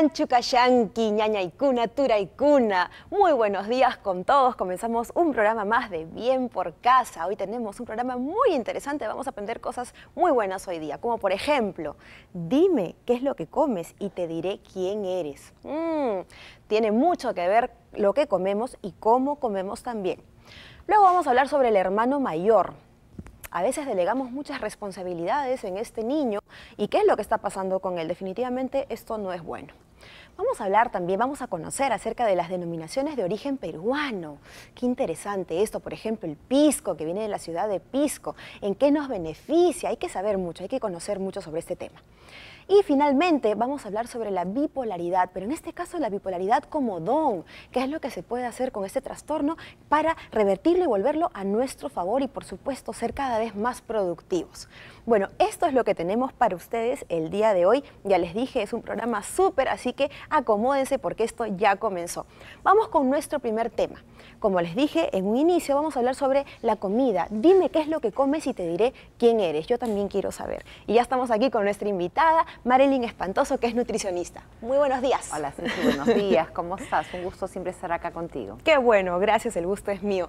Canchucayanqui, ñañaicuna, turaicuna. Muy buenos días con todos. Comenzamos un programa más de Bien por Casa. Hoy tenemos un programa muy interesante. Vamos a aprender cosas muy buenas hoy día. Como por ejemplo, dime qué es lo que comes y te diré quién eres. Tiene mucho que ver lo que comemos y cómo comemos también. Luego vamos a hablar sobre el hermano mayor. A veces delegamos muchas responsabilidades en este niño y qué es lo que está pasando con él. Definitivamente esto no es bueno. Vamos a hablar también, vamos a conocer acerca de las denominaciones de origen peruano. Qué interesante esto, por ejemplo, el pisco, que viene de la ciudad de Pisco. ¿En qué nos beneficia? Hay que saber mucho, hay que conocer mucho sobre este tema. Y finalmente vamos a hablar sobre la bipolaridad, pero en este caso la bipolaridad como don. ¿Qué es lo que se puede hacer con este trastorno para revertirlo y volverlo a nuestro favor y por supuesto ser cada vez más productivos? Bueno, esto es lo que tenemos para ustedes el día de hoy. Ya les dije, es un programa súper, así que acomódense porque esto ya comenzó. Vamos con nuestro primer tema. Como les dije en un inicio, vamos a hablar sobre la comida. Dime qué es lo que comes y te diré quién eres. Yo también quiero saber. Y ya estamos aquí con nuestra invitada, Marilyn Espantoso, que es nutricionista. Muy buenos días. Hola, Ceci, buenos días. ¿Cómo estás? Un gusto siempre estar acá contigo. Qué bueno, gracias, el gusto es mío.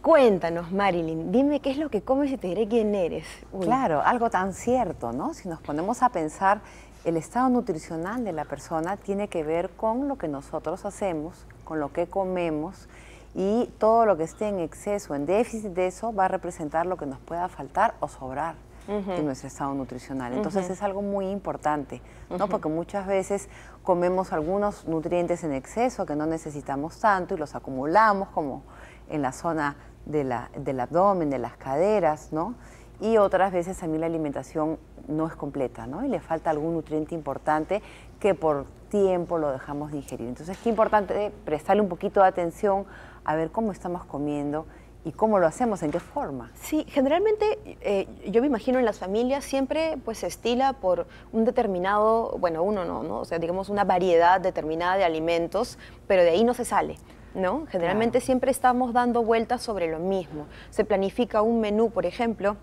Cuéntanos, Marilyn, dime qué es lo que comes y te diré quién eres. Claro, algo tan cierto, ¿no? Si nos ponemos a pensar, el estado nutricional de la persona tiene que ver con lo que nosotros hacemos, con lo que comemos, y todo lo que esté en exceso, en déficit de eso, va a representar lo que nos pueda faltar o sobrar de nuestro estado nutricional. Entonces es algo muy importante, ¿no? Porque muchas veces comemos algunos nutrientes en exceso que no necesitamos tanto y los acumulamos como en la zona del abdomen, de las caderas, ¿no? Y otras veces a mí la alimentación no es completa, ¿no? Y le falta algún nutriente importante que por tiempo lo dejamos de ingerir. Entonces, qué importante prestarle un poquito de atención a ver cómo estamos comiendo y cómo lo hacemos, en qué forma. Sí, generalmente yo me imagino en las familias siempre pues se estila por un determinado, bueno, uno no, o sea, digamos una variedad determinada de alimentos, pero de ahí no se sale, ¿no? Generalmente siempre estamos dando vueltas sobre lo mismo. Se planifica un menú, por ejemplo,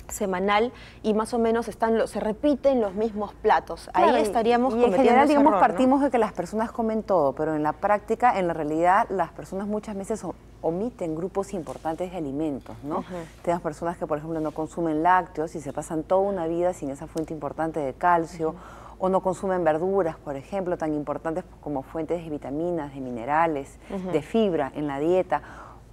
semanal y más o menos se repiten los mismos platos. Claro, ahí estaríamos y en cometiendo general, ese digamos, error, partimos ¿no? de que las personas comen todo, pero en la práctica, en la realidad, las personas muchas veces omiten grupos importantes de alimentos, ¿no? Tenemos personas que, por ejemplo, no consumen lácteos y se pasan toda una vida sin esa fuente importante de calcio, o no consumen verduras, por ejemplo, tan importantes como fuentes de vitaminas, de minerales, de fibra en la dieta,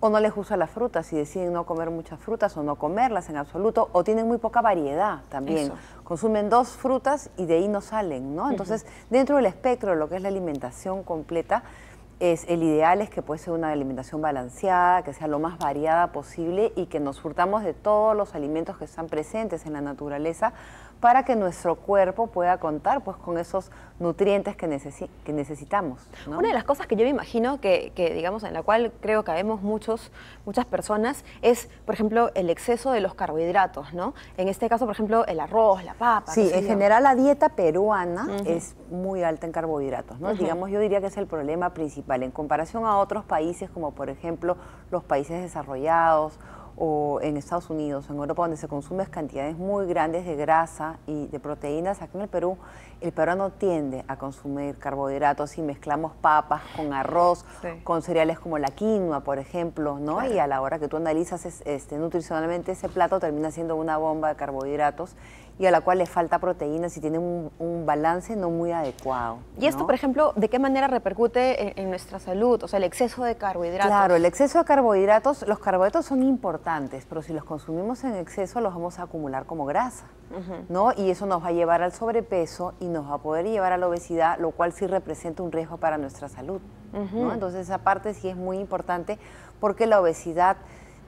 o no les gusta las frutas y deciden no comer muchas frutas o no comerlas en absoluto, o tienen muy poca variedad también. Eso. Consumen 2 frutas y de ahí no salen, ¿no? Entonces, dentro del espectro de lo que es la alimentación completa, el ideal es que puede ser una alimentación balanceada, que sea lo más variada posible y que nos surtamos de todos los alimentos que están presentes en la naturaleza para que nuestro cuerpo pueda contar pues con esos nutrientes que necesitamos, ¿no? Una de las cosas que yo me imagino que digamos, en la cual creo que habemos muchas personas es, por ejemplo, el exceso de los carbohidratos, ¿no? En este caso, por ejemplo, el arroz, la papa. Sí, en general la dieta peruana es muy alta en carbohidratos, ¿no? Digamos, yo diría que es el problema principal en comparación a otros países como, por ejemplo, los países desarrollados o en Estados Unidos, en Europa, donde se consumen cantidades muy grandes de grasa y de proteínas. Aquí en el Perú, el peruano tiende a consumir carbohidratos y mezclamos papas con arroz, con cereales como la quinoa, por ejemplo, ¿no? Claro. Y a la hora que tú analizas nutricionalmente ese plato termina siendo una bomba de carbohidratos y a la cual le falta proteínas y tiene un balance no muy adecuado. Y esto, por ejemplo, ¿de qué manera repercute en nuestra salud? O sea, el exceso de carbohidratos. Claro, el exceso de carbohidratos, los carbohidratos son importantes, pero si los consumimos en exceso los vamos a acumular como grasa, ¿no? Y eso nos va a llevar al sobrepeso y nos va a poder llevar a la obesidad, lo cual sí representa un riesgo para nuestra salud, ¿no? Entonces esa parte sí es muy importante porque la obesidad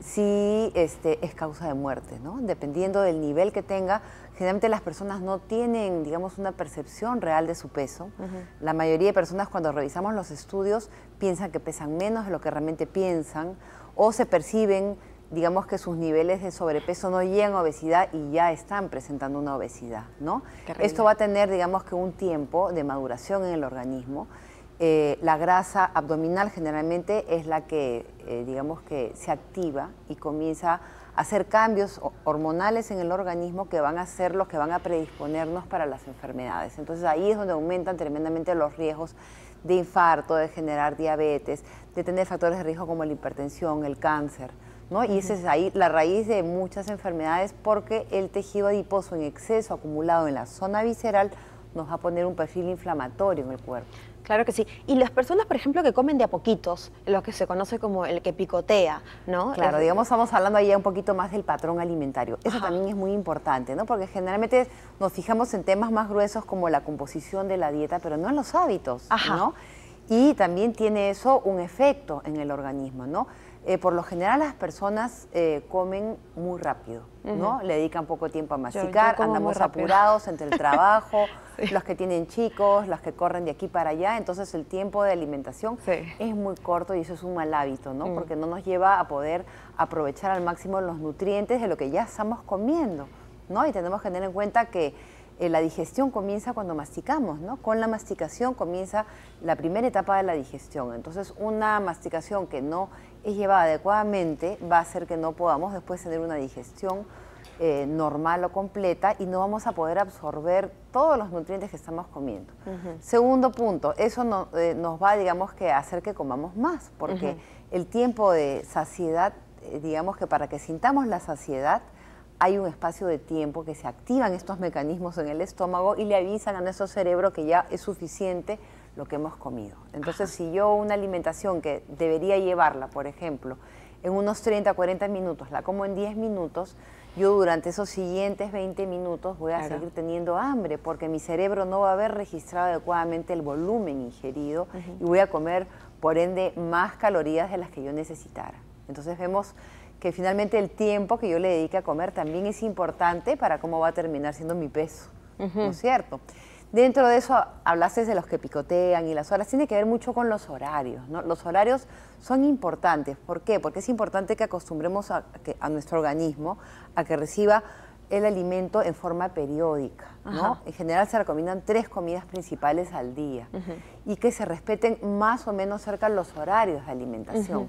sí es causa de muerte, ¿no? Dependiendo del nivel que tenga, generalmente las personas no tienen, digamos, una percepción real de su peso. La mayoría de personas cuando revisamos los estudios piensan que pesan menos de lo que realmente piensan o se perciben, digamos, que sus niveles de sobrepeso no llegan a obesidad y ya están presentando una obesidad, ¿no? Esto va a tener, digamos, que un tiempo de maduración en el organismo. La grasa abdominal generalmente es la que, digamos que se activa y comienza hacer cambios hormonales en el organismo que van a ser los que van a predisponernos para las enfermedades. Entonces ahí es donde aumentan tremendamente los riesgos de infarto, de generar diabetes, de tener factores de riesgo como la hipertensión, el cáncer, ¿no? Y esa es ahí la raíz de muchas enfermedades, porque el tejido adiposo en exceso acumulado en la zona visceral nos va a poner un perfil inflamatorio en el cuerpo. Claro que sí. Y las personas, por ejemplo, que comen de a poquitos, lo que se conoce como el que picotea, ¿no? Claro, digamos, estamos hablando ahí un poquito más del patrón alimentario. Eso Ajá. también es muy importante, ¿no? Porque generalmente nos fijamos en temas más gruesos como la composición de la dieta, pero no en los hábitos, Ajá. ¿no? Y también tiene eso un efecto en el organismo, ¿no? Por lo general las personas comen muy rápido, ¿no? Le dedican poco tiempo a masticar, como muy andamos rápido. apurados entre el trabajo, Sí. los que tienen chicos, los que corren de aquí para allá, entonces el tiempo de alimentación Sí. es muy corto y eso es un mal hábito, ¿no? Porque no nos lleva a poder aprovechar al máximo los nutrientes de lo que ya estamos comiendo, ¿no? Y tenemos que tener en cuenta que la digestión comienza cuando masticamos, ¿no? Con la masticación comienza la primera etapa de la digestión. Entonces, una masticación que no es llevada adecuadamente va a hacer que no podamos después tener una digestión normal o completa y no vamos a poder absorber todos los nutrientes que estamos comiendo. Segundo punto, eso nos va, digamos, que a hacer que comamos más, porque el tiempo de saciedad, digamos que para que sintamos la saciedad, hay un espacio de tiempo que se activan estos mecanismos en el estómago y le avisan a nuestro cerebro que ya es suficiente lo que hemos comido. Entonces, si yo una alimentación que debería llevarla, por ejemplo, en unos 30, 40 minutos, la como en 10 minutos, yo durante esos siguientes 20 minutos voy a seguir teniendo hambre, porque mi cerebro no va a haber registrado adecuadamente el volumen ingerido y voy a comer, por ende, más calorías de las que yo necesitara. Entonces vemos que finalmente el tiempo que yo le dedique a comer también es importante para cómo va a terminar siendo mi peso, ¿no es cierto? Dentro de eso, hablaste de los que picotean y las horas, tiene que ver mucho con los horarios, ¿no? Los horarios son importantes. ¿Por qué? Porque es importante que acostumbremos a nuestro organismo a que reciba el alimento en forma periódica, ¿no? En general se recomiendan 3 comidas principales al día y que se respeten más o menos cerca los horarios de alimentación.